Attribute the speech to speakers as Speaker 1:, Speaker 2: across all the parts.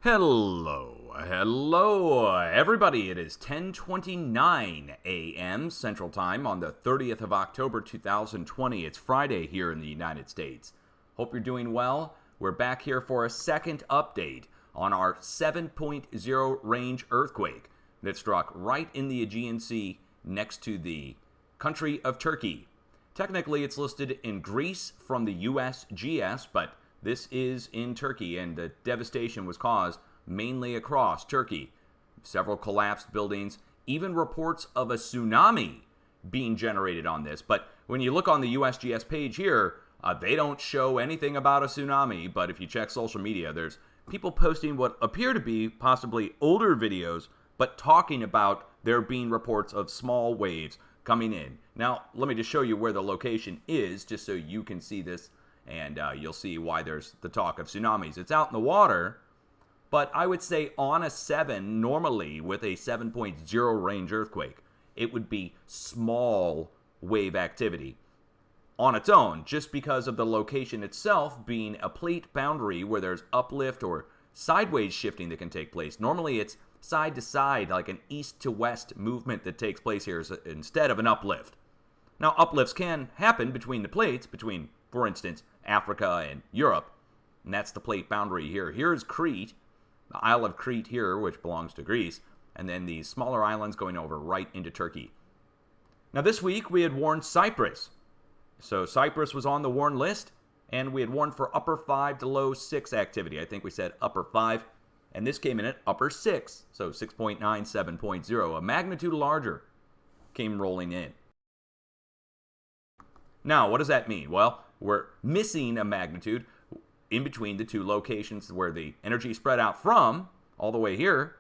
Speaker 1: Hello, everybody. It is 10:29 a.m. Central Time on the 30th of October, 2020. It's Friday here in the United States. Hope you're doing well. We're back here for a second update on our 7.0 range earthquake that struck right in the Aegean Sea next to the country of Turkey. Technically, it's listed in Greece from the USGS, but this is in Turkey, and the devastation was caused mainly across Turkey. Several collapsed buildings, even reports of a tsunami being generated on this. But when you look on the USGS page here, they don't show anything about a tsunami. But if you check social media, there's people posting what appear to be possibly older videos, but talking about there being reports of small waves coming in. Now, let me just show you where the location is, just so you can see this, and you'll see why there's the talk of tsunamis. It's out in the water, but I would say on a 7, normally with a 7.0 range earthquake, it would be small wave activity on its own, just because of the location itself being a plate boundary where there's uplift or sideways shifting that can take place. Normally it's side to side, like an east to west movement that takes place here instead of an uplift. Now, uplifts can happen between the plates, between, for instance, Africa and Europe, and that's the plate boundary here. Here's Crete, the Isle of Crete here, which belongs to Greece, and then these smaller islands going over right into Turkey. Now, this week we had warned Cyprus. So Cyprus was on the warn list, and we had warned for upper 5 to low 6 activity. I think we said upper 5, and this came in at upper 6, so 6.9, 7.0. A magnitude larger came rolling in. Now, what does that mean? Well, we're missing a magnitude in between the two locations where the energy spread out from, all the way here,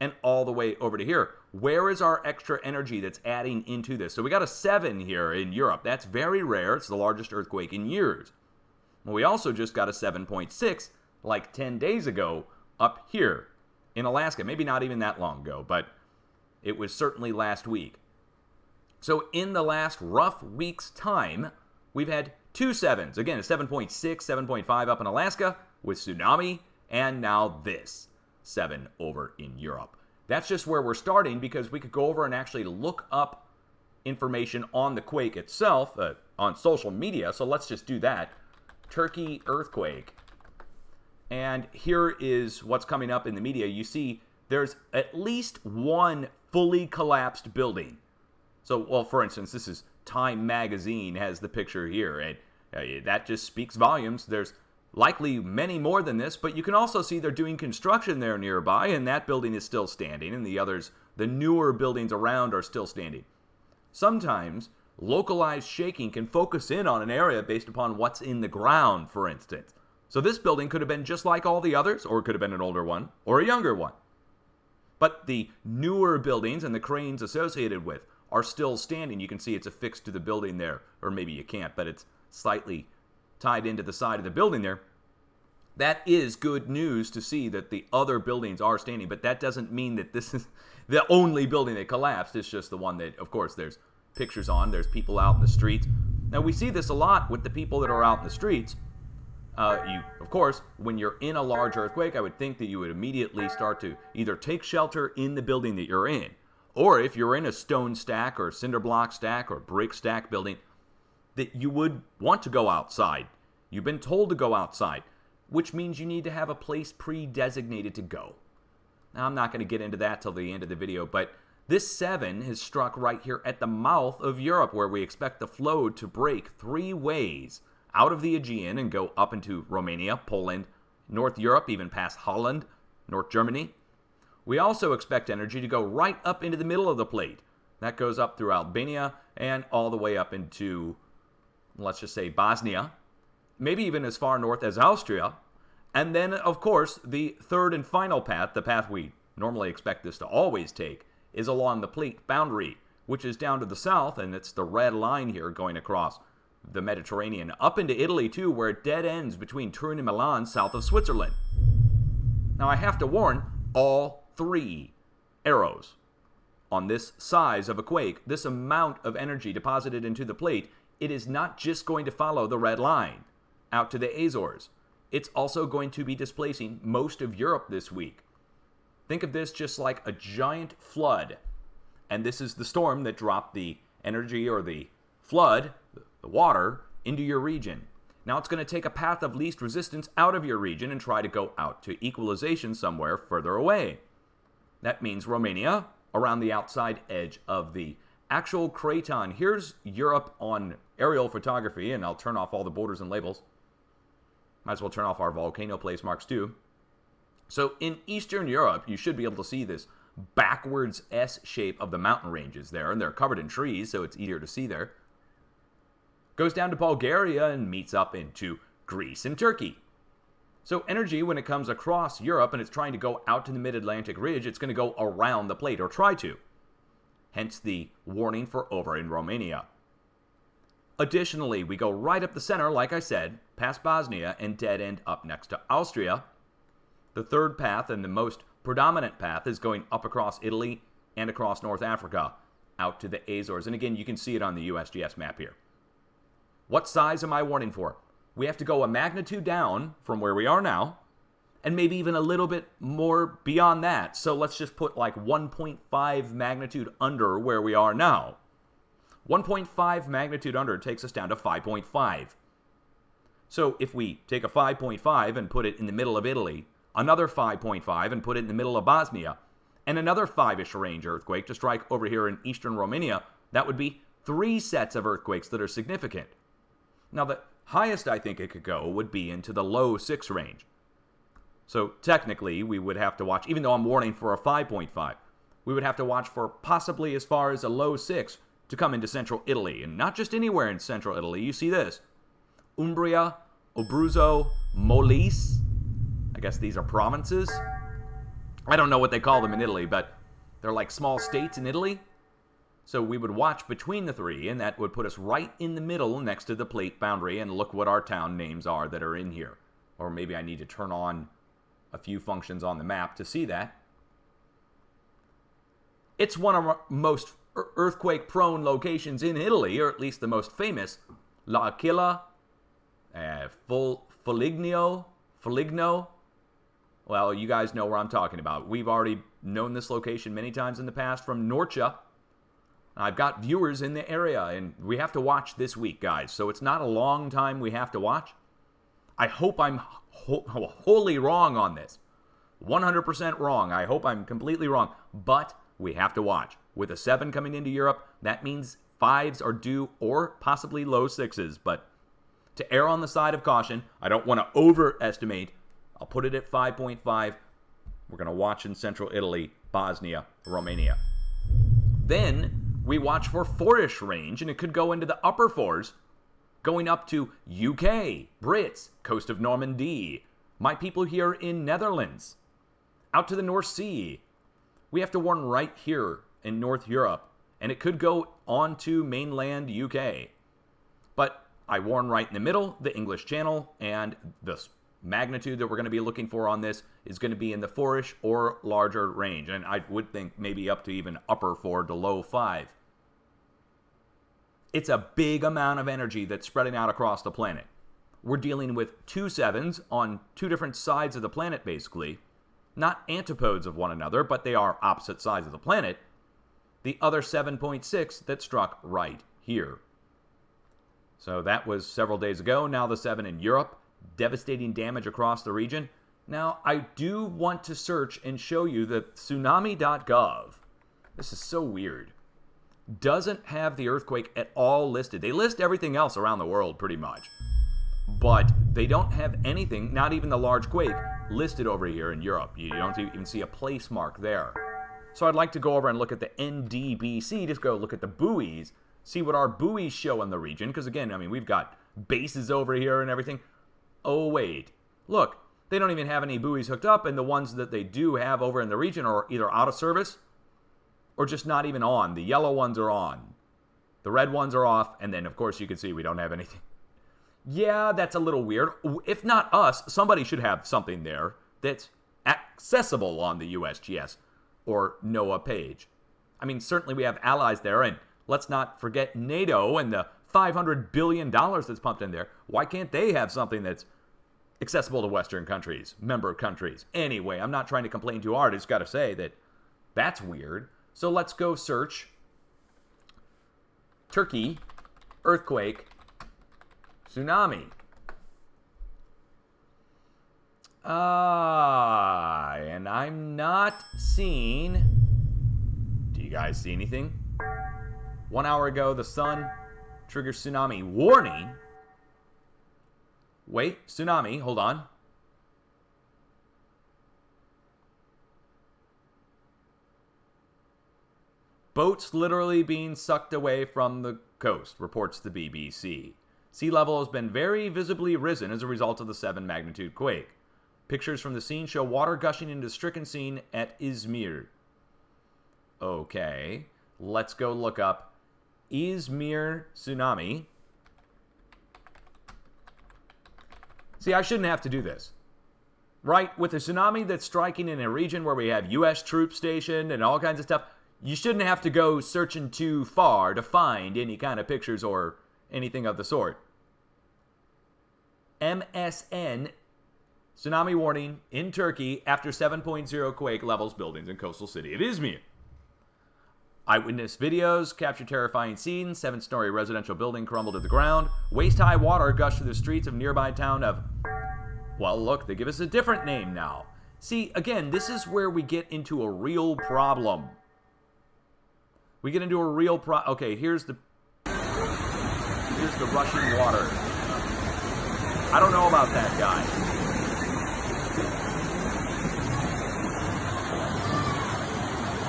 Speaker 1: and all the way over to here. Where is our extra energy that's adding into this? So we got a 7 here in Europe. That's very rare. It's the largest earthquake in years. We also just got a 7.6 like 10 days ago up here in Alaska. Maybe not even that long ago, but it was certainly last week. So in the last rough week's time, we've had 2 7s. Again, a 7.6, 7.5 up in Alaska with tsunami, and now this 7 over in Europe. That's just where we're starting, because we could go over and actually look up information on the quake itself on social media. So let's just do that. Turkey earthquake. And here is what's coming up in the media. You see there's at least one fully collapsed building. So, well, for instance, this is Time Magazine has the picture here, and that just speaks volumes. There's likely many more than this, but you can also see they're doing construction there nearby, and that building is still standing, and the others, the newer buildings around, are still standing. Sometimes localized shaking can focus in on an area based upon what's in the ground, for instance. So this building could have been just like all the others, or it could have been an older one, or a younger one. But the newer buildings and the cranes associated with are still standing. You can see it's affixed to the building there, or maybe you can't, but it's slightly tied into the side of the building there. That is good news to see that the other buildings are standing, but that doesn't mean that this is the only building that collapsed. It's just the one that, of course, there's pictures on. There's people out in the streets. Now, we see this a lot with the people that are out in the streets. Of course, when you're in a large earthquake, I would think that you would immediately start to either take shelter in the building that you're in, or if you're in a stone stack or cinder block stack or brick stack building, that you would want to go outside. You've been told to go outside, which means you need to have a place pre-designated to go. Now, I'm not going to get into that till the end of the video, but this 7 has struck right here at the mouth of Europe, where we expect the flow to break 3 ways out of the Aegean and go up into Romania, Poland, North Europe, even past Holland, North Germany. We also expect energy to go right up into the middle of the plate. That goes up through Albania and all the way up into, let's just say, Bosnia, maybe even as far north as Austria. And then, of course, the third and final path, the path we normally expect this to always take, is along the plate boundary, which is down to the south, and it's the red line here going across the Mediterranean, up into Italy too, where it dead ends between Turin and Milan, south of Switzerland. Now, I have to warn, all 3 arrows on this size of a quake, this amount of energy deposited into the plate, it is not just going to follow the red line out to the Azores. it's also going to be displacing most of Europe this week. Think of this just like a giant flood. And this is the storm that dropped the energy or the flood, the water, into your region. Now it's going to take a path of least resistance out of your region and try to go out to equalization somewhere further away. That means Romania, around the outside edge of the actual craton. Here's Europe on aerial photography, and I'll turn off all the borders and labels. Might as well turn off our volcano place marks too. So in Eastern Europe, you should be able to see this backwards S shape of the mountain ranges there, and they're covered in trees, so it's easier to see there. Goes down to Bulgaria and meets up into Greece and Turkey. So energy, when it comes across Europe and it's trying to go out to the mid-Atlantic ridge, it's going to go around the plate, or try to. Hence the warning for over in Romania. Additionally, we go right up the center, like I said, past Bosnia and dead end up next to Austria. The third path and the most predominant path is going up across Italy and across North Africa, out to the Azores. And again, you can see it on the USGS map here. What size am I warning for? We have to go a magnitude down from where we are now, and maybe even a little bit more beyond that. So let's just put like 1.5 magnitude under where we are now. 1.5 magnitude under takes us down to 5.5. So if we take a 5.5 and put it in the middle of Italy, another 5.5 and put it in the middle of Bosnia, and another 5-ish range earthquake to strike over here in eastern Romania, that would be 3 sets of earthquakes that are significant. Now, the highest I think it could go would be into the low 6 range. So technically, we would have to watch, even though I'm warning for a 5.5, we would have to watch for possibly as far as a low 6 to come into central Italy. And not just anywhere in central Italy. You see this. Umbria, Abruzzo, Molise. I guess these are provinces. I don't know what they call them in Italy, but they're like small states in Italy. So we would watch between the 3, and that would put us right in the middle next to the plate boundary, and look what our town names are that are in here. Or maybe I need to turn on a few functions on the map to see that. It's one of our most earthquake-prone locations in Italy, or at least the most famous. L'Aquila, Foligno. Well, you guys know where I'm talking about. We've already known this location many times in the past from Norcia. I've got viewers in the area, and we have to watch this week, guys. So it's not a long time we have to watch. I hope I'm wholly wrong on this. 100% wrong. I hope I'm completely wrong. But we have to watch. With a 7 coming into Europe, that means 5s are due, or possibly low 6s. But to err on the side of caution, I don't want to overestimate. I'll put it at 5.5. We're going to watch in central Italy, Bosnia, Romania. Then we watch for 4-ish range, and it could go into the upper 4s, going up to UK, Brits, coast of Normandy, my people here in Netherlands, out to the North Sea. We have to warn right here in North Europe, and it could go on to mainland UK. But I warn right in the middle, the English Channel, and the magnitude that we're going to be looking for on this is going to be in the 4-ish or larger range. And I would think maybe up to even upper 4 to low 5. It's a big amount of energy that's spreading out across the planet. We're dealing with 2 7s on 2 different sides of the planet, basically. Not antipodes of one another, but they are opposite sides of the planet. The other 7.6 that struck right here. So that was several days ago. Now the 7 in Europe. Devastating damage across the region. Now, I do want to search and show you that tsunami.gov, this is so weird, doesn't have the earthquake at all listed. They list everything else around the world pretty much, but they don't have anything, not even the large quake, listed over here in Europe. You don't even see a place mark there. So I'd like to go over and look at the NDBC, just go look at the buoys, see what our buoys show in the region, because again, I mean, we've got bases over here and everything. Oh, wait. Look, they don't even have any buoys hooked up, and the ones that they do have over in the region are either out of service or just not even on. The yellow ones are on. The red ones are off, and then, of course, you can see we don't have anything. Yeah, that's a little weird. If not us, somebody should have something there that's accessible on the USGS or NOAA page. I mean, certainly we have allies there, and let's not forget NATO and the $500 billion that's pumped in there. Why can't they have something that's accessible to Western countries, member countries. Anyway, I'm not trying to complain too hard. I just got to say that that's weird. So let's go search Turkey, earthquake, tsunami. And I'm not seeing... Do you guys see anything? 1 hour ago, the sun triggers tsunami warning. Wait, tsunami, hold on. Boats literally being sucked away from the coast, reports the BBC. Sea level has been very visibly risen as a result of the 7 magnitude quake. Pictures from the scene show water gushing into a stricken scene at Izmir. Okay, let's go look up Izmir tsunami. See, I shouldn't have to do this. Right? With a tsunami that's striking in a region where we have U.S. troops stationed and all kinds of stuff, you shouldn't have to go searching too far to find any kind of pictures or anything of the sort. MSN, tsunami warning in Turkey after 7.0 quake levels buildings in coastal city of Izmir. Eyewitness videos capture terrifying scenes. 7-story residential building crumbled to the ground. Waist-high water gushed through the streets of nearby town of... Well, look, they give us a different name now. See, again, this is where we get into a real problem. We get into a real Okay, here's the rushing water. I don't know about that guy.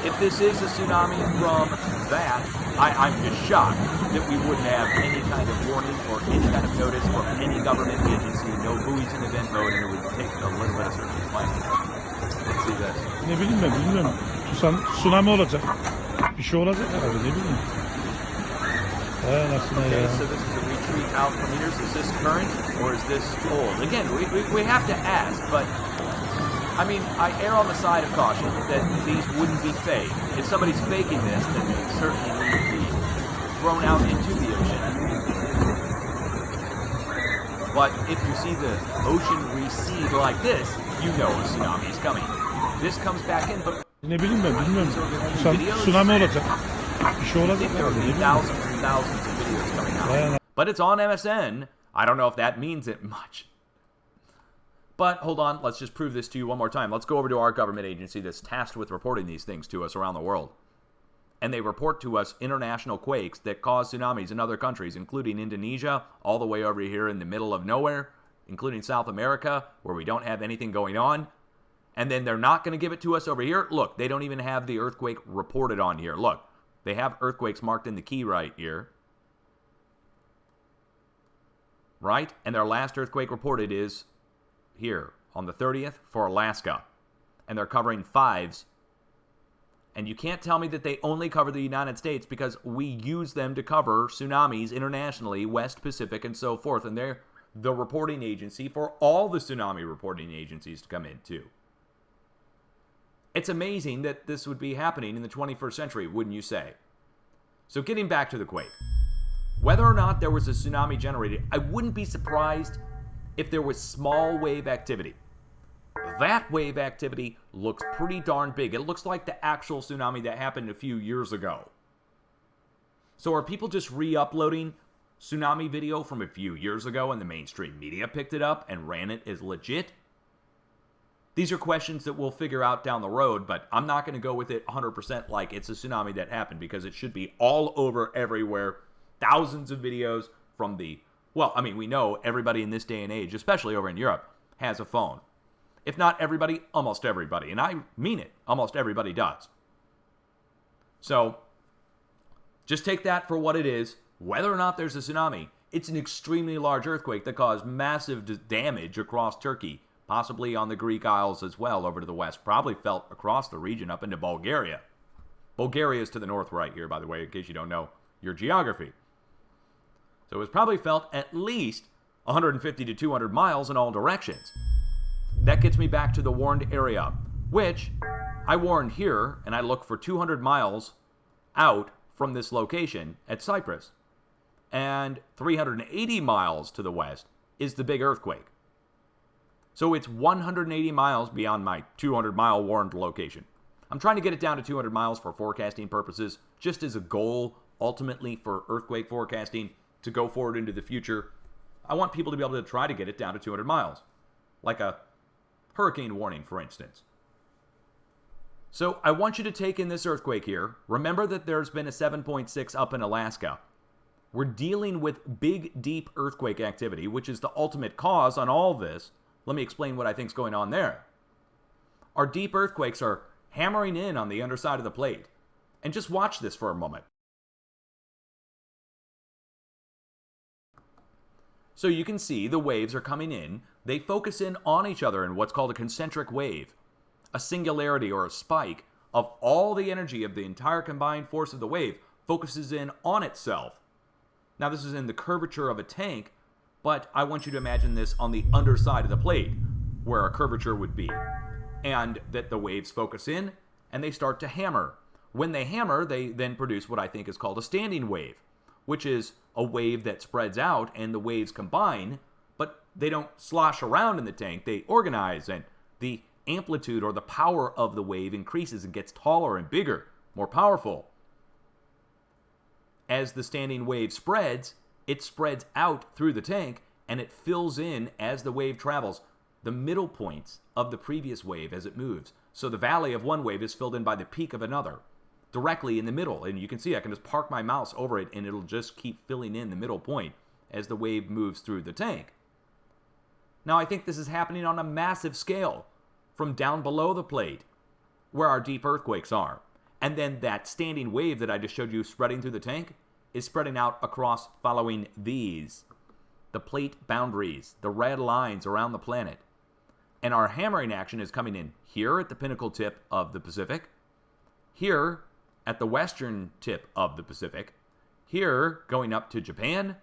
Speaker 1: If this is a tsunami from that, I'm just shocked that we wouldn't have any kind of warning or any kind of notice from any government agency, no buoys in event mode, and it would take a little bit of searching to find it. Let's see this.
Speaker 2: Ne bileyim ben, bilmiyorum. Tsunami olacak. Bir şey olacak herhalde, ne bileyim.
Speaker 1: Okay, so this is a retreat out from meters. Is this current or is this old? Again, we have to ask, but I mean, I err on the side of caution that these wouldn't be fake. If somebody's faking this, then they certainly need to be thrown out into the ocean. But if you see the ocean recede like this, you know a tsunami is coming. This comes back in, but...
Speaker 2: Ne bileyim ben, bilmiyorum. Tsunami olacak. Bir şey olacak
Speaker 1: there would be thousands and thousands of videos coming out. But it's on MSN. I don't know if that means it much. But hold on, let's just prove this to you one more time. Let's go over to our government agency that's tasked with reporting these things to us around the world. And they report to us international quakes that cause tsunamis in other countries, including Indonesia, all the way over here in the middle of nowhere, including South America, where we don't have anything going on. And then they're not going to give it to us over here. Look, they don't even have the earthquake reported on here. Look, they have earthquakes marked in the key right here. Right? And their last earthquake reported is here on the 30th for Alaska. And they're covering 5s. And you can't tell me that they only cover the United States because we use them to cover tsunamis internationally, West Pacific and so forth. And they're the reporting agency for all the tsunami reporting agencies to come in too. It's amazing that this would be happening in the 21st century, wouldn't you say? So getting back to the quake. Whether or not there was a tsunami generated, I wouldn't be surprised if there was small wave activity. That wave activity looks pretty darn big. It looks like the actual tsunami that happened a few years ago. So are people just re-uploading tsunami video from a few years ago and the mainstream media picked it up and ran it as legit? These are questions that we'll figure out down the road, but I'm not going to go with it 100% like it's a tsunami that happened because it should be all over everywhere. Thousands of videos from the... Well, I mean, we know everybody in this day and age, especially over in Europe, has a phone. If not everybody, almost everybody. And I mean it. Almost everybody does. So, just take that for what it is. Whether or not there's a tsunami, it's an extremely large earthquake that caused massive damage across Turkey, possibly on the Greek Isles as well, over to the west. Probably felt across the region up into Bulgaria. Bulgaria is to the north right here, by the way, in case you don't know your geography. So it was probably felt at least 150 to 200 miles in all directions. That gets me back to the warned area, which I warned here, and I look for 200 miles out from this location at Cyprus. And 380 miles to the west is the big earthquake. So it's 180 miles beyond my 200-mile warned location. I'm trying to get it down to 200 miles for forecasting purposes, just as a goal, ultimately, for earthquake forecasting to go forward into the future. I want people to be able to try to get it down to 200 miles, like a hurricane warning, for instance. So I want you to take in this earthquake here. Remember that there's been a 7.6 up in Alaska. We're dealing with big, deep earthquake activity, which is the ultimate cause on all this. Let me explain what I think is going on there. Our deep earthquakes are hammering in on the underside of the plate. And just watch this for a moment. So you can see the waves are coming in. They focus in on each other in what's called a concentric wave, a singularity or a spike of all the energy of the entire combined force of the wave focuses in on itself. Now this is in the curvature of a tank, but I want you to imagine this on the underside of the plate, where a curvature would be. And that the waves focus in, and they start to hammer. When they hammer, they then produce what I think is called a standing wave, which is a wave that spreads out, and the waves combine, but they don't slosh around in the tank. They organize, and the amplitude or the power of the wave increases and gets taller and bigger, more powerful. As the standing wave spreads, it spreads out through the tank, and it fills in as the wave travels the middle points of the previous wave as it moves. So the valley of one wave is filled in by the peak of another, directly in the middle. And you can see I can just park my mouse over it, and it'll just keep filling in the middle point as the wave moves through the tank. Now I think this is happening on a massive scale from down below the plate, where our deep earthquakes are. And then that standing wave that I just showed you spreading through the tank is spreading out across following these, the plate boundaries, the red lines around the planet. And our hammering action is coming in here at the pinnacle tip of the Pacific, here at the western tip of the Pacific, here going up to Japan,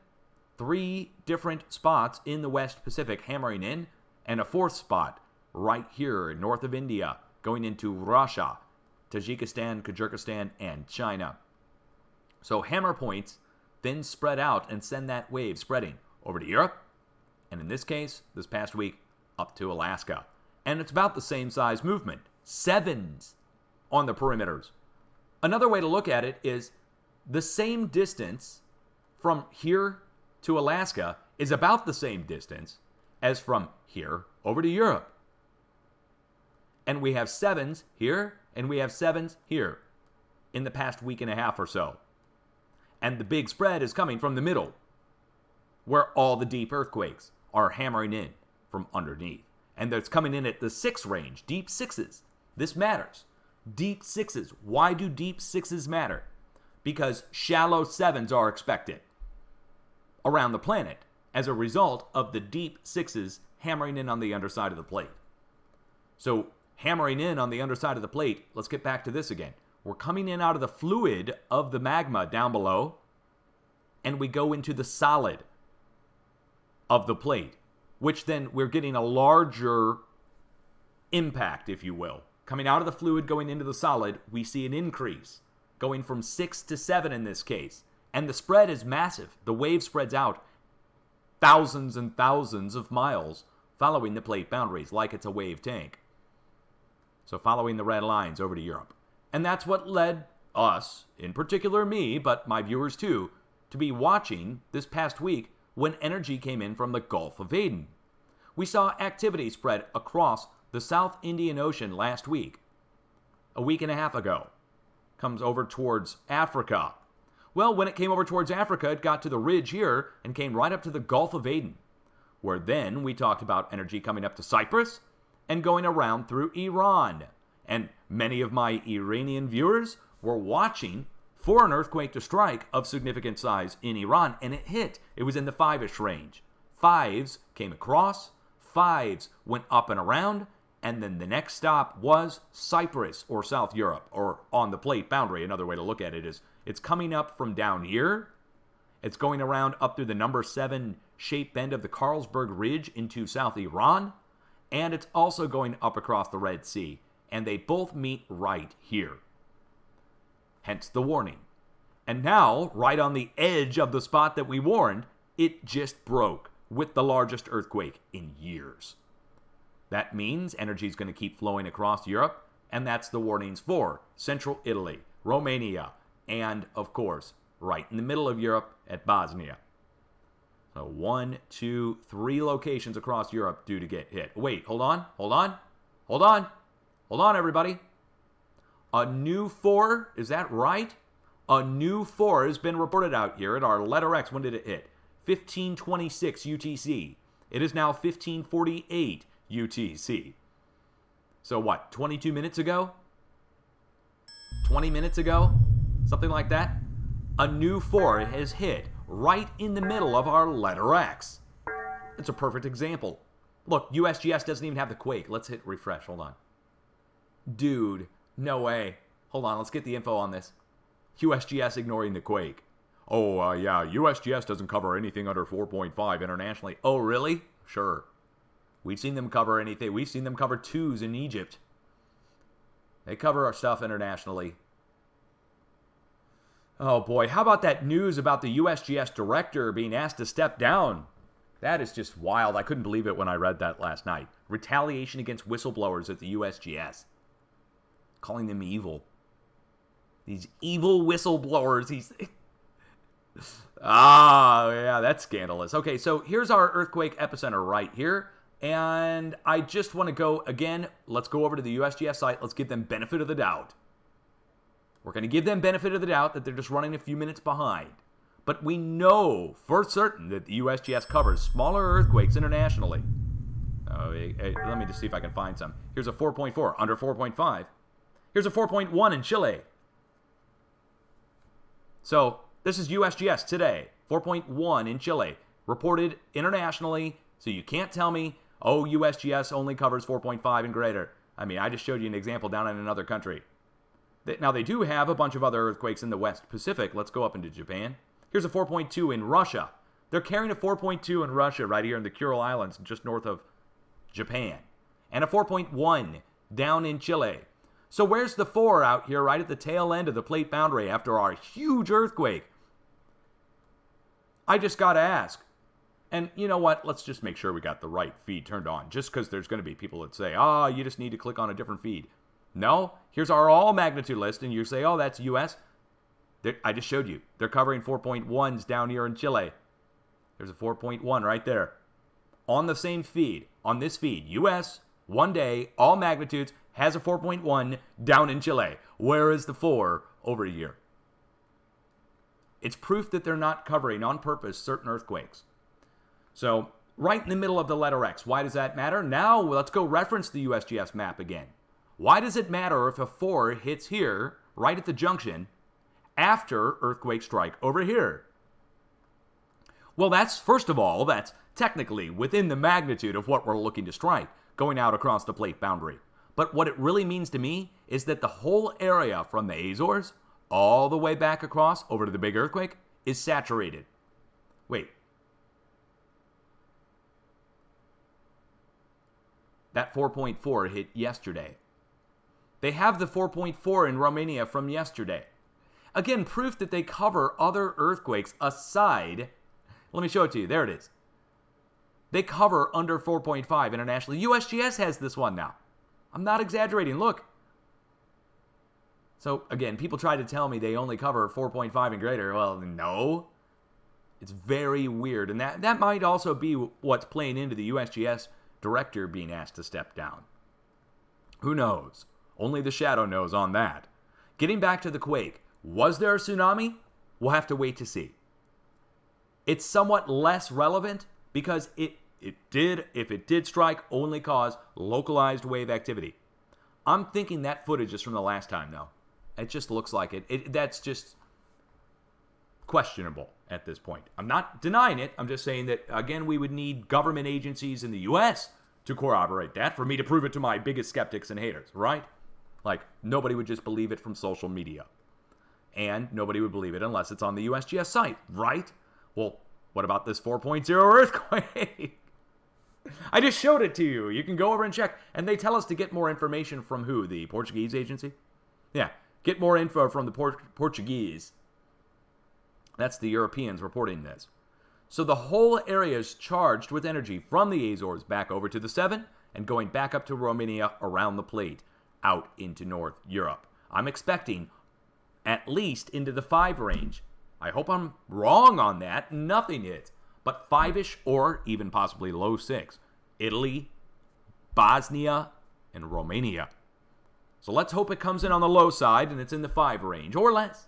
Speaker 1: 3 different spots in the West Pacific hammering in, and a 4th spot right here north of India going into Russia, Tajikistan, Kyrgyzstan, and China. So hammer points then spread out and send that wave spreading over to Europe, and in this case, this past week, up to Alaska. And it's about the same size movement, 7s on the perimeters. Another way to look at it is the same distance from here to Alaska is about the same distance as from here over to Europe. And we have 7s here, and we have 7s here in the past week and a half or so. And the big spread is coming from the middle, where all the deep earthquakes are hammering in from underneath. And it's coming in at the 6 range, deep 6s. This matters. Deep 6s. Why do deep 6s matter? Because shallow 7s are expected around the planet as a result of the deep 6s hammering in on the underside of the plate. So hammering in on the underside of the plate, let's get back to this again. We're coming in out of the fluid of the magma down below, and we go into the solid of the plate, which then we're getting a larger impact, if you will. Coming out of the fluid, going into the solid, we see an increase, going from 6 to 7 in this case. And the spread is massive. The wave spreads out thousands and thousands of miles following the plate boundaries like it's a wave tank. So following the red lines over to Europe. And that's what led us, in particular me, but my viewers too, to be watching this past week when energy came in from the Gulf of Aden. We saw activity spread across the South Indian Ocean last week. A week and a half ago. Comes over towards Africa. Well, when it came over towards Africa, it got to the ridge here and came right up to the Gulf of Aden, where then we talked about energy coming up to Cyprus and going around through Iran. And many of my Iranian viewers were watching for an earthquake to strike of significant size in Iran, and it hit. It was in the 5-ish range. 5s came across, 5s went up and around, and then the next stop was Cyprus, or South Europe, or on the plate boundary. Another way to look at it is it's coming up from down here. It's going around up through the number 7 shape bend of the Carlsberg Ridge into South Iran, and it's also going up across the Red Sea, and they both meet right here. Hence the warning. And now, right on the edge of the spot that we warned, it just broke with the largest earthquake in years. That means energy is going to keep flowing across Europe, and that's the warnings for Central Italy, Romania, and, of course, right in the middle of Europe at Bosnia. So 1, 2, 3 locations across Europe due to get hit. Wait, hold on, everybody. A new 4, is that right? A new 4 has been reported out here at our letter X. When did it hit? 1526 UTC. It is now 1548 UTC. So what, 22 minutes ago? 20 minutes ago? Something like that? A new 4 has hit right in the middle of our letter X. It's a perfect example. Look, USGS doesn't even have the quake. Let's hit refresh. Hold on. Dude, no way. Hold on, let's get the info on this. USGS ignoring the quake. Oh, yeah, USGS doesn't cover anything under 4.5 internationally. Oh, really? Sure. We've seen them cover anything. We've seen them cover 2s in Egypt. They cover our stuff internationally. Oh, boy. How about that news about the USGS director being asked to step down? That is just wild. I couldn't believe it when I read that last night. Retaliation against whistleblowers at the USGS. Calling them evil. These evil whistleblowers. Yeah, that's scandalous. Okay, so here's our earthquake epicenter right here. And I just want to go, again, let's go over to the USGS site. Let's give them benefit of the doubt. We're going to give them benefit of the doubt that they're just running a few minutes behind. But we know for certain that the USGS covers smaller earthquakes internationally. Let me just see if I can find some. Here's a 4.4, under 4.5. Here's a 4.1 in Chile. So this is USGS today, 4.1 in Chile, reported internationally. So you can't tell me, oh, USGS only covers 4.5 and greater. I mean, I just showed you an example down in another country. Now, they do have a bunch of other earthquakes in the West Pacific. Let's go up into Japan. Here's a 4.2 in Russia. They're carrying a 4.2 in Russia right here in the Kuril Islands, just north of Japan. And a 4.1 down in Chile. So where's the 4 out here right at the tail end of the plate boundary after our huge earthquake? I just got to ask. And you know what? Let's just make sure we got the right feed turned on. Just because there's going to be people that say, you just need to click on a different feed. No, here's our all magnitude list, and you say, oh, that's US. I just showed you. They're covering 4.1s down here in Chile. There's a 4.1 right there. On the same feed, on this feed, US, one day, all magnitudes, has a 4.1 down in Chile. Where is the 4 over here? It's proof that they're not covering on purpose certain earthquakes. So, right in the middle of the letter X. Why does that matter? Now, let's go reference the USGS map again. Why does it matter if a 4 hits here, right at the junction, after earthquake strike over here? Well, first of all, that's technically within the magnitude of what we're looking to strike, going out across the plate boundary. But what it really means to me is that the whole area from the Azores all the way back across over to the big earthquake is saturated. Wait. That 4.4 hit yesterday. They have the 4.4 in Romania from yesterday. Again, proof that they cover other earthquakes aside. Let me show it to you. There it is. They cover under 4.5 internationally. USGS has this one now. I'm not exaggerating. Look. So, again, people try to tell me they only cover 4.5 and greater. Well, no. It's very weird. And that might also be what's playing into the USGS director being asked to step down. Who knows? Only the shadow knows on that. Getting back to the quake, was there a tsunami? We'll have to wait to see. It's somewhat less relevant because if it did strike, only cause localized wave activity. I'm thinking that footage is from the last time, though. It just looks like it. That's just questionable at this point. I'm not denying it. I'm just saying that, again, we would need government agencies in the U.S. to corroborate that for me to prove it to my biggest skeptics and haters, right? Like, nobody would just believe it from social media. And nobody would believe it unless it's on the USGS site, right? Well, what about this 4.0 earthquake? I just showed it to you. You can go over and check. And they tell us to get more information from who? The Portuguese agency? Yeah, get more info from the Portuguese. That's the Europeans reporting this. So the whole area is charged with energy from the Azores back over to the 7 and going back up to Romania around the plate out into North Europe. I'm expecting at least into the 5 range. I hope I'm wrong on that. Nothing hits. But 5-ish or even possibly low 6. Italy, Bosnia, and Romania. So let's hope it comes in on the low side and it's in the 5 range or less.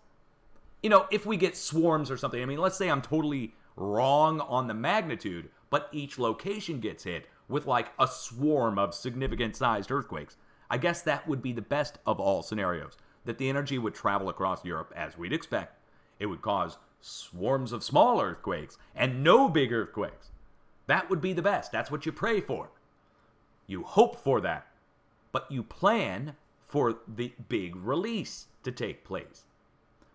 Speaker 1: You know, if we get swarms or something, I mean, let's say I'm totally wrong on the magnitude, but each location gets hit with like a swarm of significant sized earthquakes. I guess that would be the best of all scenarios, that the energy would travel across Europe as we'd expect. It would cause swarms of small earthquakes and no big earthquakes. That would be the best. That's what you pray for. You hope for that, but you plan for the big release to take place,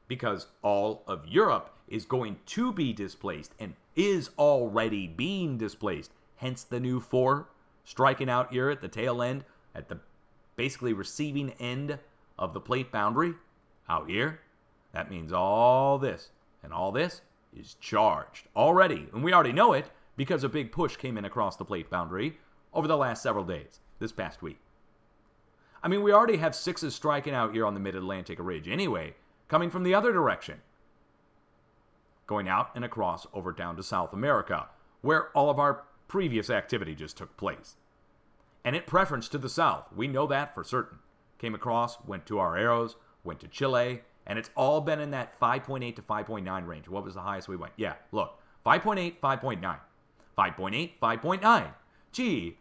Speaker 1: because all of Europe is going to be displaced and is already being displaced. Hence the new 4 striking out here at the tail end, at the basically receiving end of the plate boundary out here. That means all this and all this is charged already. And we already know it because a big push came in across the plate boundary over the last several days, this past week. I mean, we already have 6s striking out here on the mid-Atlantic ridge anyway, coming from the other direction, going out and across over down to South America, where all of our previous activity just took place. And it preference to the south. We know that for certain. Came across, went to our arrows, went to Chile, and it's all been in that 5.8 to 5.9 range. What was the highest we went? Yeah, look, 5.8, 5.9. 5.8, 5.9. Gee,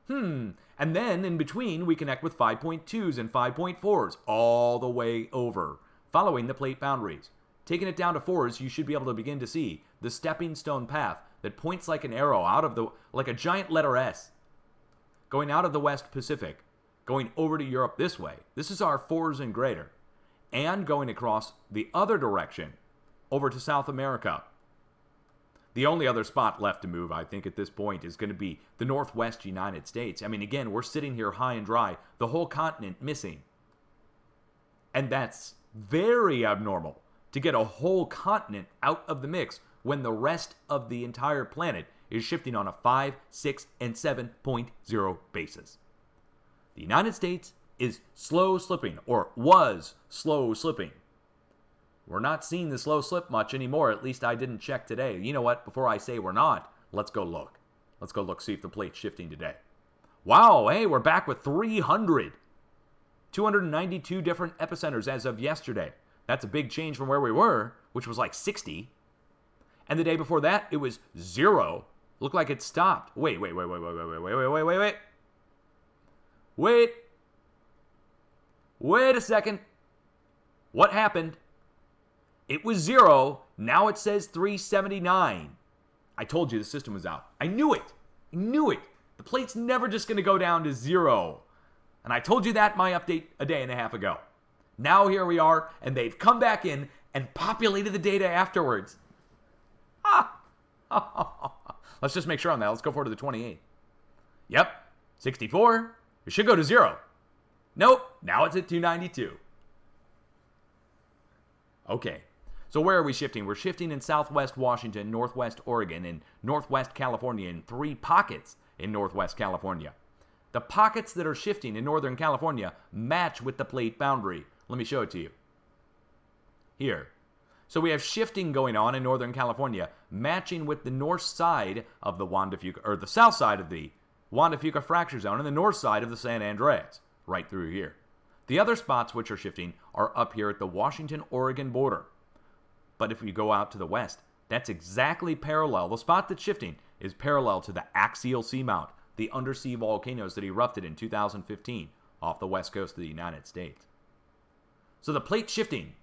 Speaker 1: And then in between, we connect with 5.2s and 5.4s all the way over, following the plate boundaries. Taking it down to 4s, you should be able to begin to see the stepping stone path that points like an arrow out of like a giant letter S, going out of the West Pacific, going over to Europe this way. This is our 4s and greater. And going across the other direction, over to South America. The only other spot left to move, I think, at this point is going to be the Northwest United States. I mean, again, we're sitting here high and dry, the whole continent missing. And that's very abnormal, to get a whole continent out of the mix when the rest of the entire planet is shifting on a 5, 6, and 7.0 basis. The United States is slow slipping, or was slow slipping. We're not seeing the slow slip much anymore. At least I didn't check today. You know what? Before I say we're not, let's go look. Let's go look, see if the plate's shifting today. Wow, hey, we're back with 300. 292 different epicenters as of yesterday. That's a big change from where we were, which was like 60. And the day before that, it was 0. Looked like it stopped. Wait. Wait a second. What happened? It was 0. Now it says 379. I told you the system was out. I knew it. The plate's never just going to go down to 0. And I told you that in my update a day and a half ago. Now here we are, and they've come back in and populated the data afterwards. Let's just make sure on that. Let's go forward to the 28th. Yep, 64. It should go to 0. Nope, now it's at 292. Okay, so where are we shifting? We're shifting in Southwest Washington, Northwest Oregon, and Northwest California, in 3 pockets in Northwest California. The pockets that are shifting in Northern California match with the plate boundary. Let me show it to you. Here. So we have shifting going on in Northern California, matching with the north side of the Juan de Fuca, or the south side of the Juan de Fuca fracture zone, and the north side of the San Andreas, right through here. The other spots which are shifting are up here at the Washington-Oregon border. But if we go out to the west, that's exactly parallel. The spot that's shifting is parallel to the axial seamount, the undersea volcanoes that erupted in 2015 off the west coast of the United States. So the plate's shifting,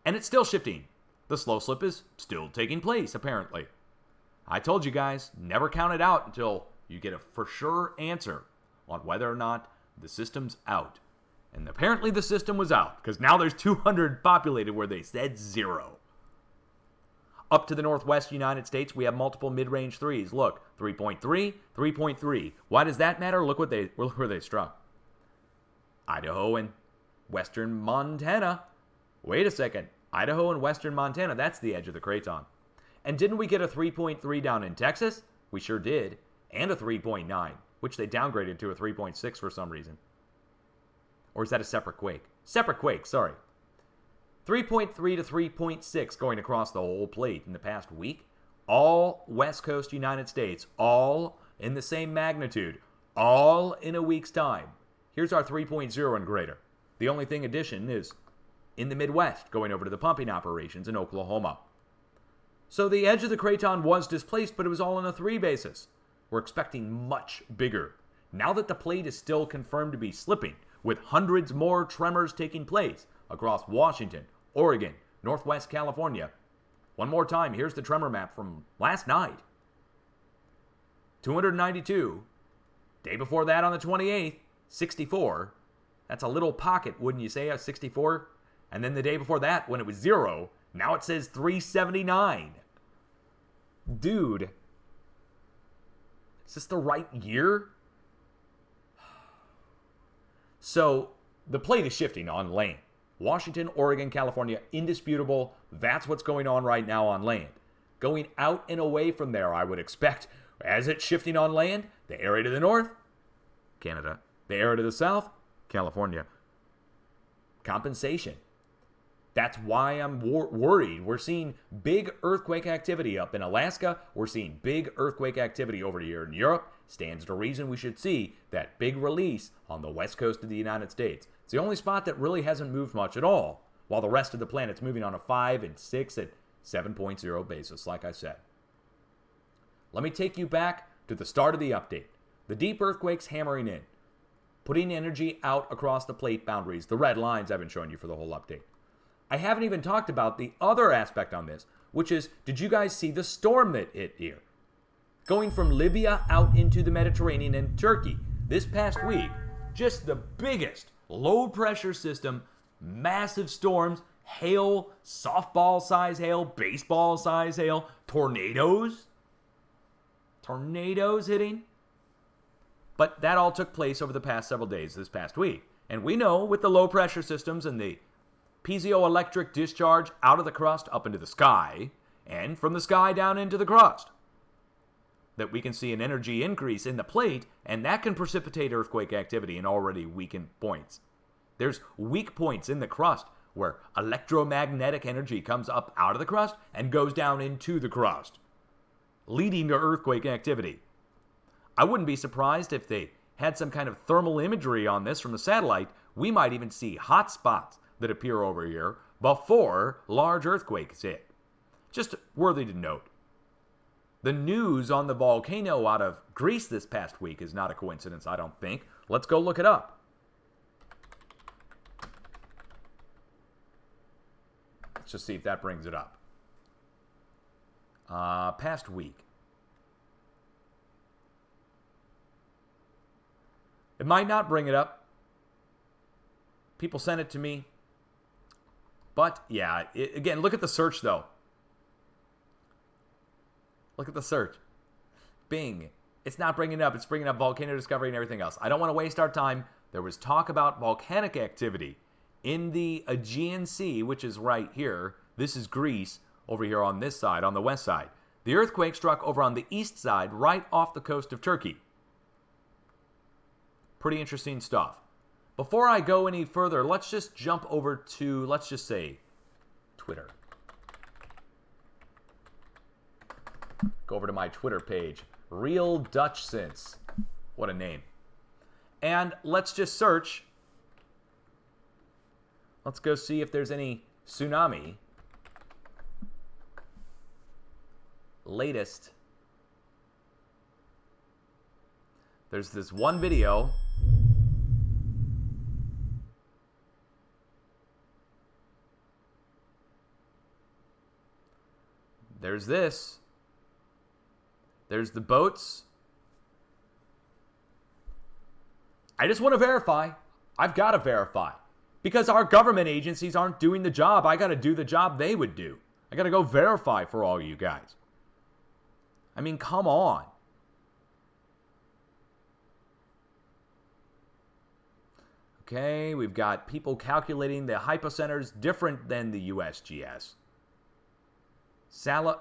Speaker 1: and it's still shifting. The slow slip is still taking place, apparently. I told you guys, never count it out until you get a for sure answer on whether or not the system's out. And apparently the system was out, because now there's 200 populated where they said 0. Up to the northwest United States, we have multiple mid-range 3s. Look, 3.3, 3.3. Why does that matter? Look where they struck. Idaho and western Montana. Wait a second. Idaho and western Montana, that's the edge of the craton. And didn't we get a 3.3 down in Texas? We sure did. And a 3.9. which they downgraded to a 3.6 for some reason. Or is that a separate quake? Separate quake, sorry. 3.3 to 3.6 going across the whole plate in the past week. All West Coast United States, all in the same magnitude, all in a week's time. Here's our 3.0 and greater. The only thing addition is in the Midwest, going over to the pumping operations in Oklahoma. So the edge of the craton was displaced, but it was all on a 3 basis. We're expecting much bigger. Now that the plate is still confirmed to be slipping, with hundreds more tremors taking place across Washington, Oregon, Northwest California. One more time, here's the tremor map from last night. 292. Day before that on the 28th, 64. That's a little pocket, wouldn't you say, a 64? And then the day before that, when it was 0, now it says 379. Dude, is this the right year? So, the plate is shifting on land. Washington, Oregon, California, indisputable. That's what's going on right now on land. Going out and away from there, I would expect, as it's shifting on land, the area to the north, Canada. The area to the south, California. Compensation. That's why I'm worried. We're seeing big earthquake activity up in Alaska. We're seeing big earthquake activity over here in Europe. Stands to reason we should see that big release on the west coast of the United States. It's the only spot that really hasn't moved much at all, while the rest of the planet's moving on a 5 and 6 at 7.0 basis, like I said. Let me take you back to the start of the update. The deep earthquakes hammering in, putting energy out across the plate boundaries, the red lines I've been showing you for the whole update. I haven't even talked about the other aspect on this, which is, did you guys see the storm that hit here? Going from Libya out into the Mediterranean and Turkey this past week, just the biggest low pressure system, massive storms, hail, softball size hail, baseball size hail, tornadoes hitting. But that all took place over the past several days this past week. And we know with the low pressure systems and the piezoelectric discharge out of the crust up into the sky, and from the sky down into the crust, that we can see an energy increase in the plate, and that can precipitate earthquake activity in already weakened points. There's weak points in the crust where electromagnetic energy comes up out of the crust and goes down into the crust, leading to earthquake activity. I wouldn't be surprised if they had some kind of thermal imagery on this from the satellite. We might even see hot spots that appear over here before large earthquakes hit. Just worthy to note. The news on the volcano out of Greece this past week is not a coincidence, I don't think. Let's go look it up. Let's just see if that brings it up. Past week. It might not bring it up. People sent it to me. But, yeah, again, look at the search, though. Look at the search. Bing. It's not bringing it up. It's bringing up volcano discovery and everything else. I don't want to waste our time. There was talk about volcanic activity in the Aegean Sea, which is right here. This is Greece over here on this side, on the west side. The earthquake struck over on the east side, right off the coast of Turkey. Pretty interesting stuff. Before I go any further, let's just jump over to, let's just say, Twitter. Go over to my Twitter page. Real Dutch Sense. What a name. And let's just search. Let's go see if there's any tsunami. Latest. There's this one video. There's this. There's the boats. I just want to verify. I've got to verify. Because our government agencies aren't doing the job. I got to do the job they would do. I got to go verify for all you guys. I mean, come on. Okay, we've got people calculating the hypocenters different than the USGS.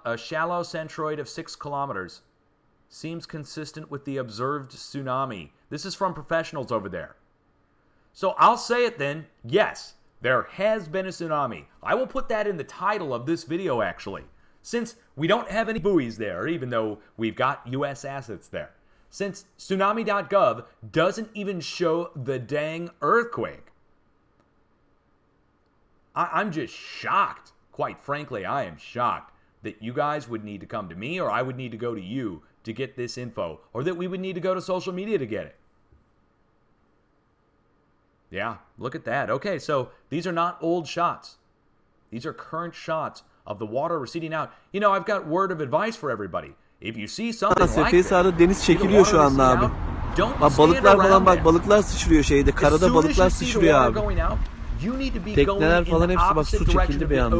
Speaker 1: A shallow centroid of 6 kilometers. seems consistent with the observed tsunami. This is from professionals over there. So I'll say it then. Yes, there has been a tsunami. I will put that in the title of this video, actually. Since we don't have any buoys there, even though we've got U.S. assets there. Since tsunami.gov doesn't even show the dang earthquake. I'm just shocked. Quite frankly, I am shocked that you guys would need to come to me or I would need to go to you to get this info, or that we would need to go to social media to get it. Yeah, look at that. Okay, so these are not old shots. These are current shots of the water receding out. You know, I've got word of advice for everybody. If you see something like this,
Speaker 3: Seferihisar'da deniz çekiliyor şu anda abi. Bak balıklar falan, bak balıklar sıçrıyor şeyde. Karada balıklar sıçrıyor abi. Tekneler falan hepsi bak su çekildi bir anda.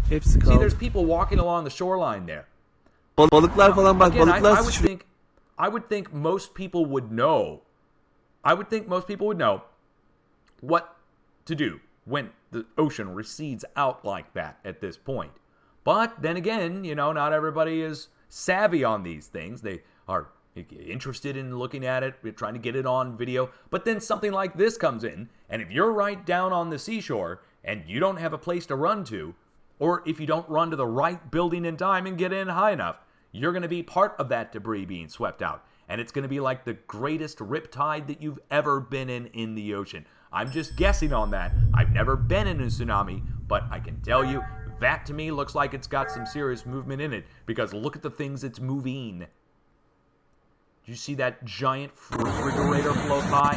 Speaker 3: Hepsi kaldı.
Speaker 1: See, there's people walking along the shoreline there.
Speaker 3: Balıklar falan bak, balıklar sıçrıyor.
Speaker 1: I would think most people would know. I would think most people would know what to do when the ocean recedes out like that at this point. But then again, you know, not everybody is savvy on these things. They are interested in looking at it, trying to get it on video. But then something like this comes in, and if you're right down on the seashore and you don't have a place to run to, or if you don't run to the right building in time and get in high enough, you're going to be part of that debris being swept out. And it's going to be like the greatest riptide that you've ever been in the ocean. I'm just guessing on that. I've never been in a tsunami, but I can tell you that to me looks like it's got some serious movement in it, because look at the things it's moving. Did you see that giant refrigerator float by?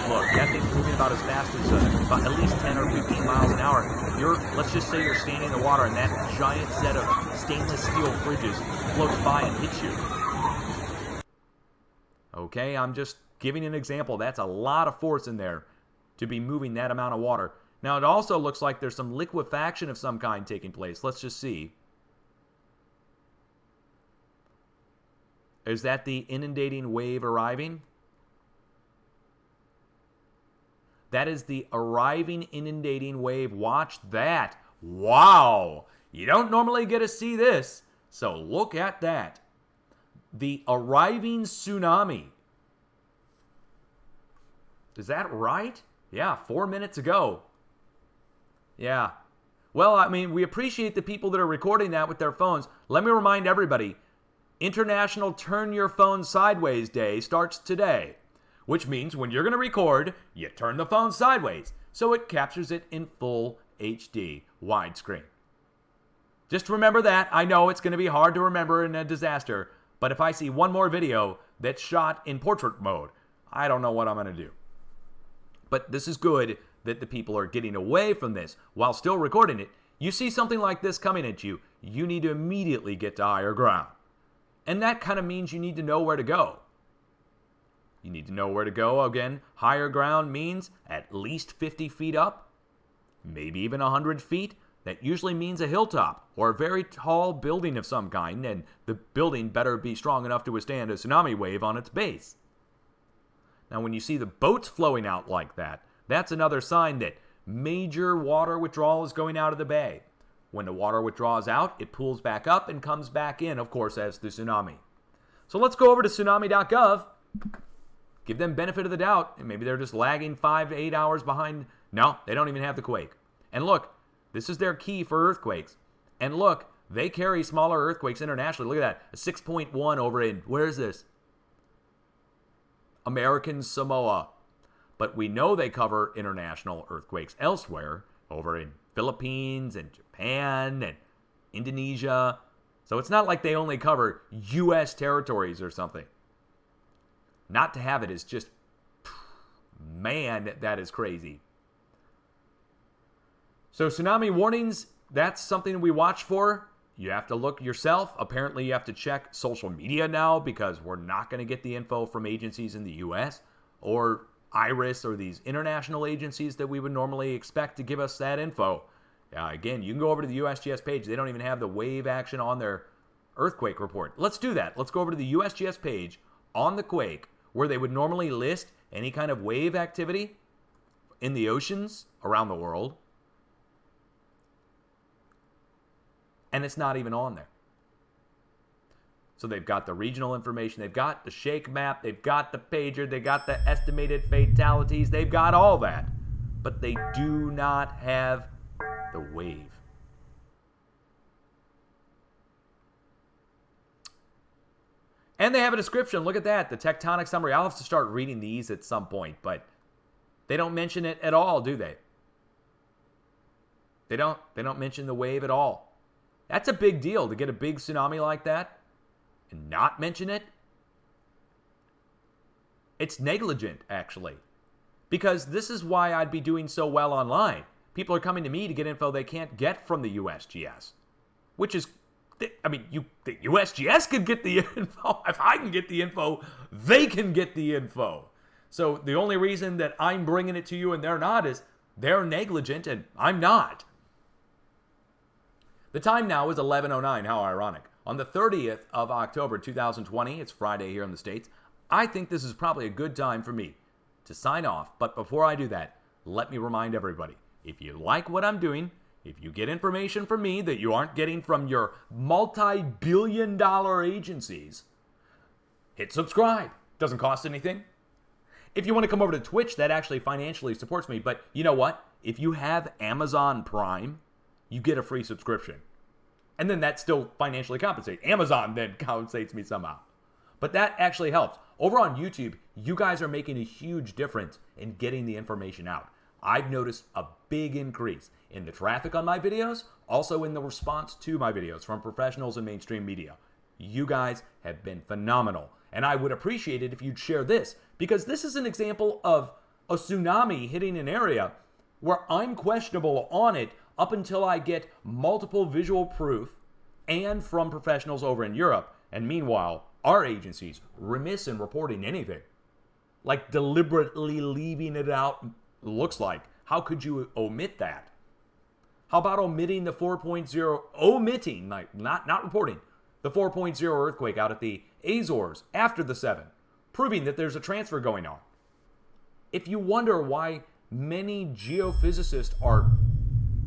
Speaker 1: Look, that thing's moving about as fast as about at least 10 or 15 miles an hour. Let's just say you're standing in the water and that giant set of stainless steel fridges floats by and hits you. Okay, I'm just giving an example. That's a lot of force in there to be moving that amount of water. Now, it also looks like there's some liquefaction of some kind taking place. Let's just see. Is that the inundating wave arriving? That is the arriving inundating wave. Watch that. Wow. You don't normally get to see this. So look at that. The arriving tsunami. Is that right? Yeah, 4 minutes ago. Yeah. Well, I mean, we appreciate the people that are recording that with their phones. Let me remind everybody, International Turn Your Phone Sideways Day starts today, which means when you're going to record, you turn the phone sideways so it captures it in full HD widescreen. Just remember that. I know it's going to be hard to remember in a disaster, but if I see one more video that's shot in portrait mode, I don't know what I'm going to do. But this is good that the people are getting away from this while still recording it. You see something like this coming at you, you need to immediately get to higher ground. And that kind of means you need to know where to go. You need to know where to go. Again, higher ground means at least 50 feet up, maybe even 100 feet. That usually means a hilltop or a very tall building of some kind, and the building better be strong enough to withstand a tsunami wave on its base. Now, when you see the boats flowing out like that, that's another sign that major water withdrawal is going out of the bay. When the water withdraws out, it pools back up and comes back in, of course, as the tsunami. So let's go over to tsunami.gov. Give them benefit of the doubt. And maybe they're just lagging 5 to 8 hours behind. No, they don't even have the quake. And look, this is their key for earthquakes. And look, they carry smaller earthquakes internationally. Look at that, a 6.1 over in, where is this? American Samoa. But we know they cover international earthquakes elsewhere, over in Philippines and Japan and Indonesia. So it's not like they only cover U.S. territories or something. Not to have it is just, man, that is crazy. So tsunami warnings, that's something we watch for. You have to look yourself. Apparently you have to check social media now, because we're not going to get the info from agencies in the U.S. or IRIS or these international agencies that we would normally expect to give us that info. Again, you can go over to the USGS page. They don't even have the wave action on their earthquake report. Let's do that. Let's go over to the USGS page on the quake, where they would normally list any kind of wave activity in the oceans around the world. And it's not even on there. So they've got the regional information, they've got the shake map, they've got the pager, they've got the estimated fatalities, they've got all that. But they do not have the wave. And they have a description. Look at that, the tectonic summary. I'll have to start reading these at some point, but they don't mention it at all, do they? They don't mention the wave at all. That's a big deal to get a big tsunami like that and not mention it. It's negligent, actually, because this is why I'd be doing so well online. People are coming to me to get info they can't get from the USGS, which is, I mean, the USGS can get the info. If I can get the info, they can get the info. So the only reason that I'm bringing it to you and they're not is they're negligent and I'm not. The time now is 11:09. How ironic. On the 30th of October, 2020, it's Friday here in the States, I think this is probably a good time for me to sign off. But before I do that, let me remind everybody, if you like what I'm doing, if you get information from me that you aren't getting from your multi-billion-dollar agencies, hit subscribe. Doesn't cost anything. If you want to come over to Twitch, that actually financially supports me. But you know what? If you have Amazon Prime, you get a free subscription. And then that still financially compensates. Amazon then compensates me somehow. But that actually helps. Over on YouTube, you guys are making a huge difference in getting the information out. I've noticed a big increase in the traffic on my videos, also in the response to my videos from professionals and mainstream media. You guys have been phenomenal. And I would appreciate it if you'd share this, because this is an example of a tsunami hitting an area where I'm questionable on it up until I get multiple visual proof and from professionals over in Europe. And meanwhile, our agencies remiss in reporting anything. Like deliberately leaving it out, looks like. How could you omit that? How about omitting the 4.0, omitting, like not reporting, the 4.0 earthquake out at the Azores after the 7, proving that there's a transfer going on? If you wonder why many geophysicists are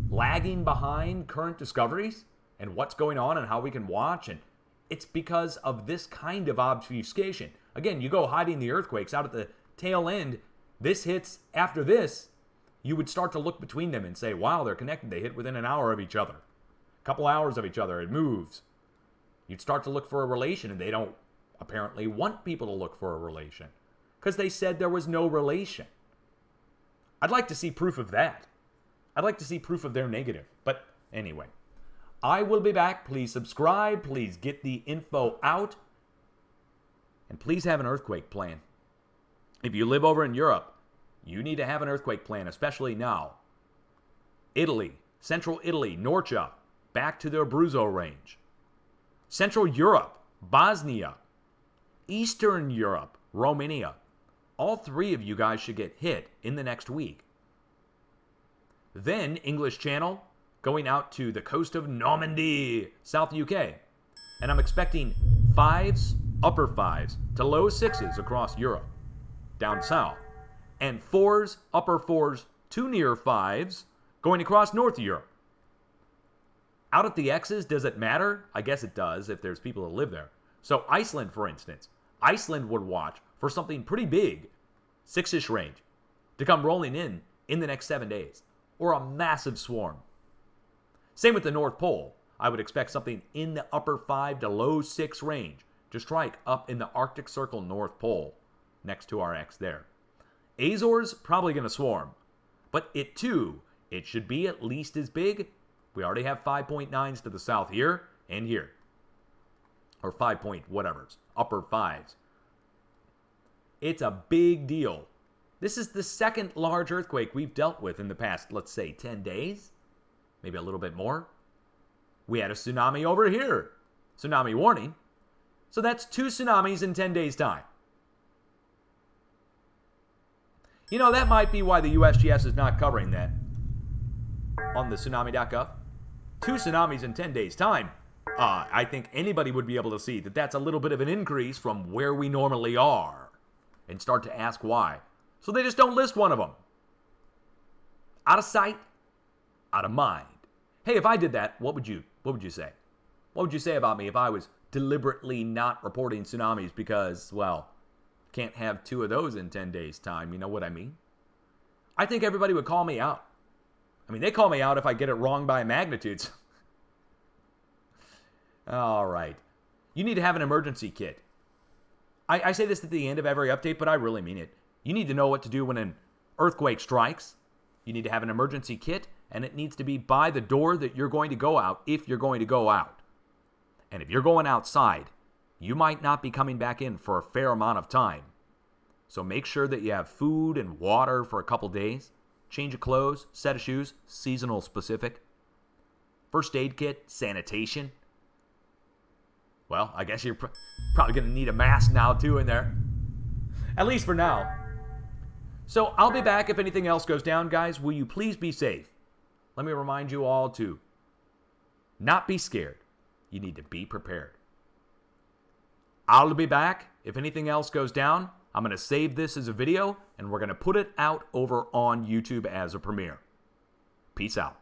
Speaker 1: lagging behind current discoveries and what's going on and how we can watch, and it's because of this kind of obfuscation. Again, you go hiding the earthquakes out at the tail end, this hits after this, you would start to look between them and say, wow, they're connected. They hit within an hour of each other. A couple hours of each other. It moves. You'd start to look for a relation, and they don't apparently want people to look for a relation because they said there was no relation. I'd like to see proof of that. I'd like to see proof of their negative. But anyway, I will be back. Please subscribe. Please get the info out. And please have an earthquake plan. If you live over in Europe, you need to have an earthquake plan, especially now. Italy, Central Italy, Norcia, back to the Abruzzo range. Central Europe, Bosnia. Eastern Europe, Romania. All three of you guys should get hit in the next week. Then English Channel, going out to the coast of Normandy, South UK. And I'm expecting 5s, upper 5s, to low 6s across Europe, down south. And 4s, upper 4s, to near 5s, going across North Europe. Out at the X's, does it matter? I guess it does if there's people that live there. So Iceland, for instance. Iceland would watch for something pretty big, 6-ish range, to come rolling in the next 7 days. Or a massive swarm. Same with the North Pole. I would expect something in the upper 5 to low 6 range to strike up in the Arctic Circle North Pole, next to our X there. Azores, probably going to swarm. But it too, it should be at least as big. We already have 5.9s to the south here and here. Or 5 point whatevers, upper 5s. It's a big deal. This is the second large earthquake we've dealt with in the past, let's say, 10 days. Maybe a little bit more. We had a tsunami over here. Tsunami warning. So that's 2 tsunamis in 10 days' time. You know, that might be why the USGS is not covering that on the tsunami.gov. 2 tsunamis in 10 days' time. I think anybody would be able to see that that's a little bit of an increase from where we normally are and start to ask why. So they just don't list one of them. Out of sight, out of mind. Hey, if I did that, what would you say? What would you say about me if I was deliberately not reporting tsunamis because, well, can't have 2 of those in 10 days' time. You know what I mean? I think everybody would call me out. I mean, they call me out if I get it wrong by magnitudes. All right. You need to have an emergency kit. I say this at the end of every update, but I really mean it. You need to know what to do when an earthquake strikes. You need to have an emergency kit, and it needs to be by the door that you're going to go out if you're going to go out. And if you're going outside, you might not be coming back in for a fair amount of time. So make sure that you have food and water for a couple days, change of clothes, set of shoes, seasonal specific, first aid kit, sanitation. Well, I guess you're probably going to need a mask now too in there, at least for now. So I'll be back if anything else goes down, guys. Will you please be safe? Let me remind you all to not be scared. You need to be prepared. I'll be back if anything else goes down. I'm going to save this as a video, and we're going to put it out over on YouTube as a premiere. Peace out.